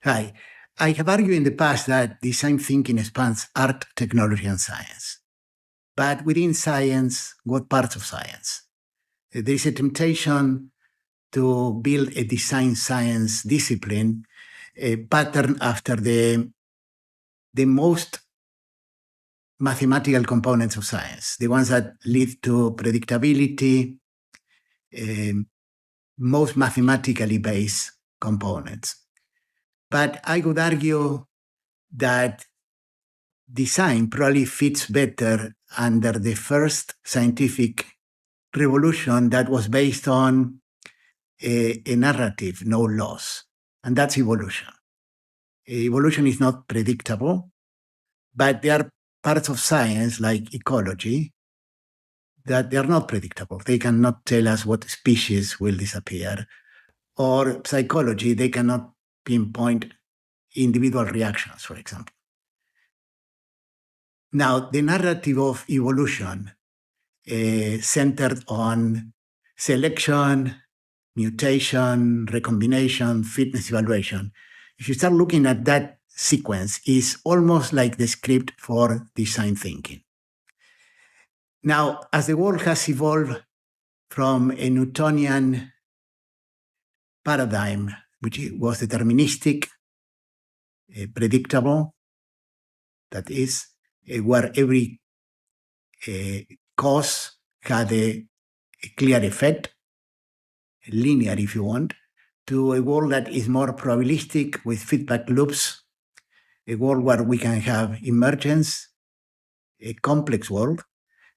Hi. I have argued in the past that design thinking spans art, technology, and science. But within science, what parts of science? There is a temptation to build a design science discipline pattern after the most mathematical components of science, the ones that lead to predictability, most mathematically based components. But I would argue that design probably fits better under the first scientific revolution that was based on a narrative, no laws, and that's evolution. Evolution is not predictable, but there are parts of science like ecology that they are not predictable. They cannot tell us what species will disappear. Or psychology, they cannot pinpoint individual reactions, for example. Now, the narrative of evolution centered on selection, mutation, recombination, fitness evaluation. If you start looking at that sequence, it's almost like the script for design thinking. Now, as the world has evolved from a Newtonian paradigm, which was deterministic, predictable, that is, where every cause had a clear effect, linear if you want, to a world that is more probabilistic with feedback loops, a world where we can have emergence, a complex world.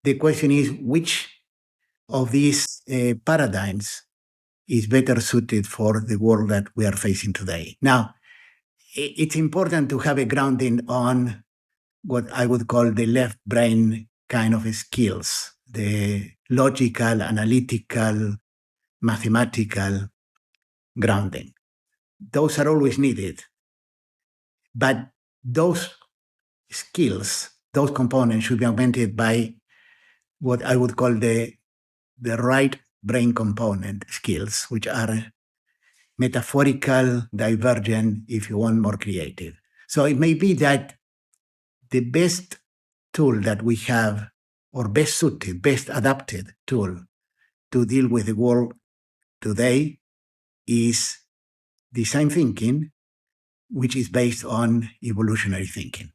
The question is which of these paradigms is better suited for the world that we are facing today. Now, it's important to have a grounding on what I would call the left brain kind of skills, the logical, analytical, mathematical grounding. Those are always needed. But those skills, those components should be augmented by what I would call the right brain component skills, which are metaphorical, divergent, if you want, more creative. So it may be that the best tool that we have, or best suited, best adapted tool to deal with the world today is design thinking, which is based on evolutionary thinking.